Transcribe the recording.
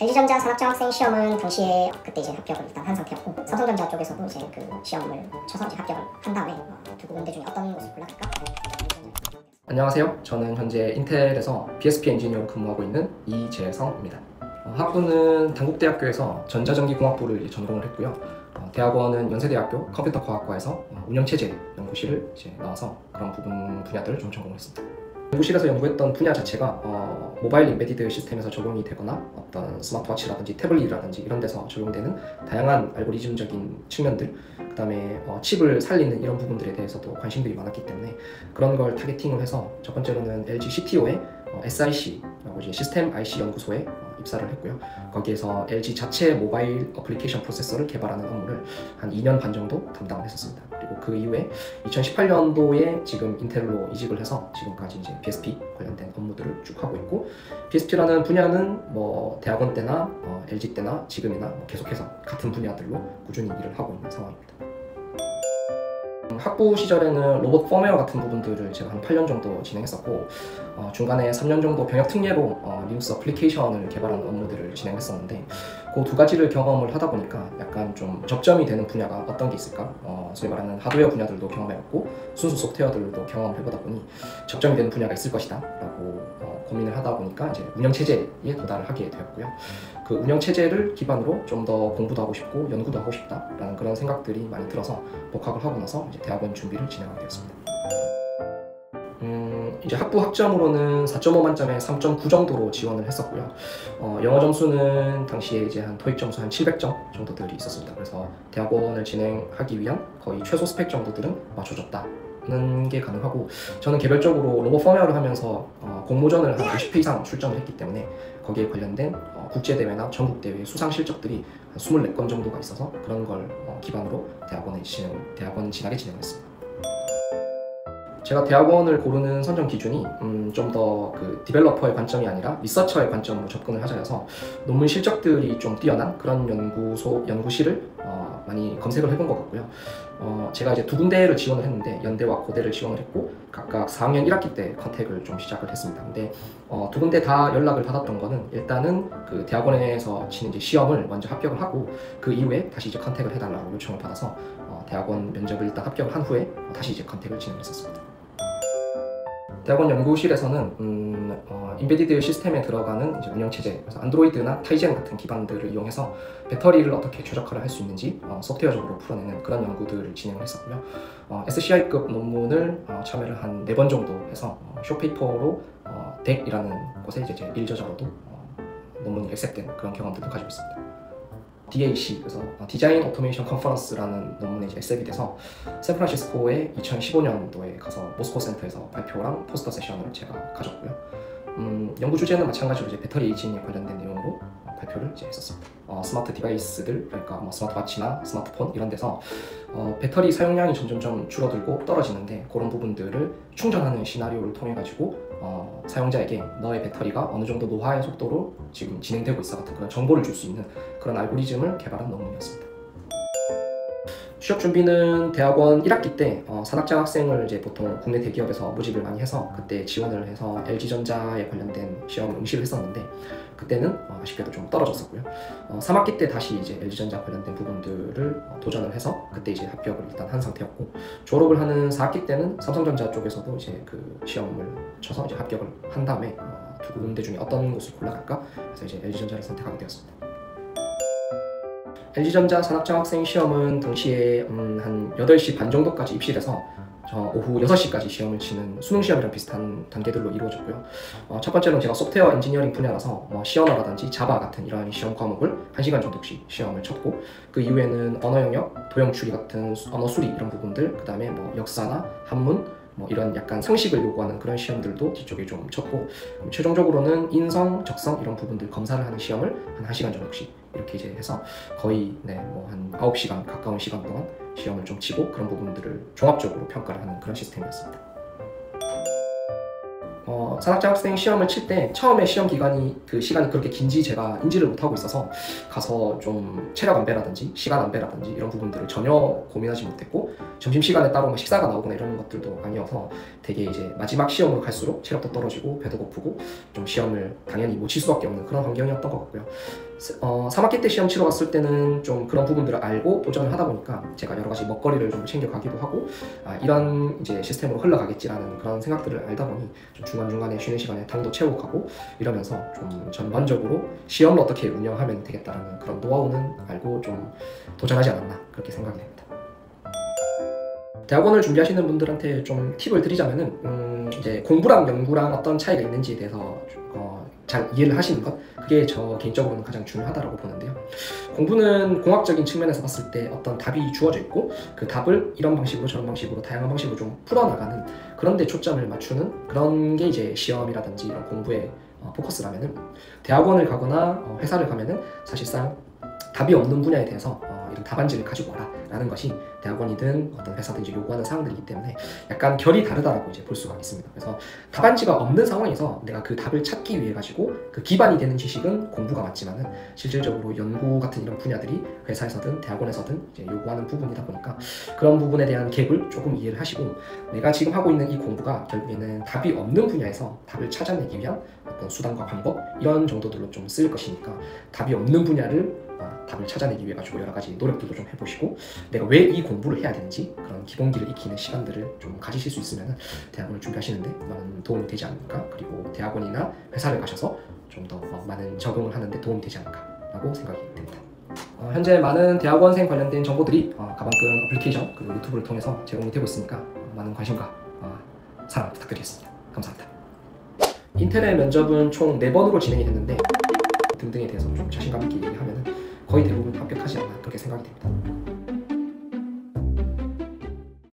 LG전자 산학장학생 시험은 당시에 그때 이제 합격을 일단 한 상태였고, 삼성전자 쪽에서도 이제 그 시험을 쳐서 이제 합격을 한 다음에 두 군데 중에 어떤 곳을 골랐을까? 안녕하세요. 저는 현재 인텔에서 BSP 엔지니어로 근무하고 있는 이재성입니다. 학부는 단국대학교에서 전자전기공학부를 전공을 했고요. 대학원은 연세대학교 컴퓨터과학과에서 운영체제 연구실을 나와서 그런 분야들을 좀 전공했습니다. 연구실에서 연구했던 분야 자체가 모바일 임베디드 시스템에서 적용이 되거나 어떤 스마트워치라든지 태블릿이라든지 이런 데서 적용되는 다양한 알고리즘적인 측면들, 그 다음에 칩을 살리는 이런 부분들에 대해서도 관심들이 많았기 때문에 그런 걸 타겟팅을 해서 첫 번째로는 LG CTO의 SIC라고 이제 시스템 IC 연구소에 입사를 했고요. 거기에서 LG 자체 모바일 어플리케이션 프로세서를 개발하는 업무를 한 2년 반 정도 담당을 했었습니다. 그리고 그 이후에 2018년도에 지금 인텔로 이직을 해서 지금까지 이제 BSP 관련된 업무들을 쭉 하고 있고, BSP라는 분야는 뭐 대학원 때나 LG 때나 지금이나 계속해서 같은 분야들로 꾸준히 일을 하고 있는 상황입니다. 학부 시절에는 로봇 펌웨어 같은 부분들을 제가 한 8년 정도 진행했었고, 중간에 3년 정도 병역 특례로 리눅스 어플리케이션을 개발하는 업무들을 진행했었는데, 그 두 가지를 경험을 하다 보니까 약간 좀 접점이 되는 분야가 어떤 게 있을까? 소위 말하는 하드웨어 분야들도 경험해봤고 순수 소프트웨어들도 경험을 해보다 보니 접점이 되는 분야가 있을 것이다 라고 고민을 하다 보니까 이제 운영체제에 도달을 하게 되었고요. 그 운영체제를 기반으로 좀 더 공부도 하고 싶고 연구도 하고 싶다라는 그런 생각들이 많이 들어서 복학을 하고 나서 이제 대학원 준비를 진행하게 되었습니다. 이제 학부 학점으로는 4.5 만점에 3.9 정도로 지원을 했었고요. 영어 점수는 당시에 이제 한 토익 점수 한 700점 정도들이 있었습니다. 그래서 대학원을 진행하기 위한 거의 최소 스펙 정도들은 맞춰줬다는 게 가능하고, 저는 개별적으로 로봇 펌웨어를 하면서 공모전을 한 50회 이상 출전을 했기 때문에 거기에 관련된 국제대회나 전국대회 수상 실적들이 한 24건 정도가 있어서 그런 걸 기반으로 대학원 진학에 진행했습니다. 제가 대학원을 고르는 선정 기준이 좀 더 그 디벨로퍼의 관점이 아니라 리서처의 관점으로 접근을 하자여서 논문 실적들이 좀 뛰어난 그런 연구실을 많이 검색을 해본 것 같고요. 제가 이제 두 군데를 지원을 했는데 연대와 고대를 지원을 했고 각각 4학년 1학기 때 컨택을 좀 시작을 했습니다. 근데 두 군데 다 연락을 받았던 거는 일단은 그 대학원에서 치는 이제 시험을 먼저 합격을 하고 그 이후에 다시 이제 컨택을 해달라고 요청을 받아서 대학원 면접을 일단 합격을 한 후에 다시 이제 컨택을 진행했었습니다. 대학원 연구실에서는 인베디드 시스템에 들어가는 이제 운영체제, 그래서 안드로이드나 타이젠 같은 기반들을 이용해서 배터리를 어떻게 최적화를 할 수 있는지 소프트웨어적으로 풀어내는 그런 연구들을 진행을 했었고요. SCI급 논문을 참여를 한 4번 정도 해서 쇼페이퍼로 덱이라는 곳에 이제 제 1저자로도 논문이 액셉된 그런 경험들도 가지고 있습니다. DAC, 그래서 디자인 오토메이션 컨퍼런스라는 논문에 이제 액셉이 돼서 샌프란시스코에 2015년도에 가서 모스코 센터에서 발표랑 포스터 세션을 제가 가졌고요. 연구 주제는 마찬가지로 이제 배터리 에이징에 관련된 내용으로 발표를 이제 했었습니다. 스마트 디바이스들, 그러니까 스마트워치나 스마트폰 이런 데서 배터리 사용량이 점점 줄어들고 떨어지는데 그런 부분들을 충전하는 시나리오를 통해 가지고 사용자에게 너의 배터리가 어느 정도 노화의 속도로 지금 진행되고 있어 같은 그런 정보를 줄 수 있는 그런 알고리즘을 개발한 논문이었습니다. 취업 준비는 대학원 1학기 때 산학장학생을 이제 보통 국내 대기업에서 모집을 많이 해서 그때 지원을 해서 LG전자에 관련된 시험을 응시를 했었는데 그때는 아쉽게도 좀 떨어졌었고요. 3학기 때 다시 이제 LG전자 관련된 부분들을 도전을 해서 그때 이제 합격을 일단 한 상태였고, 졸업을 하는 4학기 때는 삼성전자 쪽에서도 이제 그 시험을 쳐서 이제 합격을 한 다음에 두 군데 중에 어떤 곳을 골라갈까 해서 이제 LG전자를 선택하게 되었습니다. LG전자 산학장학생 시험은 당시에 한 8시 반 정도까지 입시돼서 오후 6시까지 시험을 치는 수능 시험이랑 비슷한 단계들로 이루어졌고요. 첫 번째로는 제가 소프트웨어 엔지니어링 분야라서 C 언어라든지 자바 같은 이러한 시험 과목을 1시간 정도씩 시험을 쳤고, 그 이후에는 언어 영역, 도형 추리 같은 언어 수리 이런 부분들, 그 다음에 역사나 한문 이런 약간 상식을 요구하는 그런 시험들도 뒤쪽에 좀 쳤고, 최종적으로는 인성, 적성 이런 부분들 검사를 하는 시험을 한 1시간 정도씩 이렇게 이제 해서 거의 한 9시간 가까운 시간 동안 시험을 좀 치고 그런 부분들을 종합적으로 평가를 하는 그런 시스템이었습니다. 산학장학생 시험을 칠 때 처음에 시험 기간이 그 시간이 그렇게 긴지 제가 인지를 못하고 있어서 가서 좀 체력 안배라든지 시간 안배라든지 이런 부분들을 전혀 고민하지 못했고, 점심시간에 따로 식사가 나오거나 이런 것들도 아니어서 되게 이제 마지막 시험으로 갈수록 체력도 떨어지고 배도 고프고 좀 시험을 당연히 못 칠 수밖에 없는 그런 환경이었던 것 같고요. 3학기 때 시험 치러 갔을 때는 좀 그런 부분들을 알고 도전을 하다 보니까 제가 여러 가지 먹거리를 좀 챙겨가기도 하고 이런 이제 시스템으로 흘러가겠지라는 그런 생각들을 알다 보니 좀 중간중간에 쉬는 시간에 당도 채우고 가고 이러면서 좀 전반적으로 시험을 어떻게 운영하면 되겠다라는 그런 노하우는 알고 좀 도전하지 않았나 그렇게 생각이 됩니다. 대학원을 준비하시는 분들한테 좀 팁을 드리자면은 이제 공부랑 연구랑 어떤 차이가 있는지에 대해서 잘 이해를 하시는 것, 그게 저 개인적으로는 가장 중요하다고 보는데요. 공부는 공학적인 측면에서 봤을 때 어떤 답이 주어져 있고 그 답을 이런 방식으로 저런 방식으로 다양한 방식으로 좀 풀어나가는 그런 데 초점을 맞추는 그런 게 이제 시험이라든지 이런 공부의 포커스라면은, 대학원을 가거나 회사를 가면은 사실상 답이 없는 분야에 대해서 이런 답안지를 가지고 와라 라는 것이 대학원이든 어떤 회사든지 요구하는 사항들이기 때문에 약간 결이 다르다라고 이제 볼 수가 있습니다. 그래서 답안지가 없는 상황에서 내가 그 답을 찾기 위해 가지고 그 기반이 되는 지식은 공부가 맞지만은 실질적으로 연구 같은 이런 분야들이 회사에서든 대학원에서든 이제 요구하는 부분이다 보니까 그런 부분에 대한 갭을 조금 이해를 하시고, 내가 지금 하고 있는 이 공부가 결국에는 답이 없는 분야에서 답을 찾아내기 위한 어떤 수단과 방법 이런 정도들로 좀 쓰일 것이니까 답이 없는 분야를 답을 찾아내기 위해 가지고 여러 가지 노력들도 좀 해보시고, 내가 왜 이 공부를 해야 되는지 그런 기본기를 익히는 시간들을 좀 가지실 수 있으면 대학원을 준비하시는데 많은 도움이 되지 않을까, 그리고 대학원이나 회사를 가셔서 좀 더 많은 적응을 하는데 도움이 되지 않을까라고 생각이 됩니다. 현재 많은 대학원생 관련된 정보들이 가방끈 어플리케이션 그리고 유튜브를 통해서 제공이 되고 있으니까 많은 관심과 사랑 부탁드리겠습니다. 감사합니다. 인텔의 면접은 총 4번으로 진행이 됐는데 등등에 대해서 좀 자신감 있게 얘기하면 거의 대부분 합격하지 않나 그렇게 생각이 됩니다.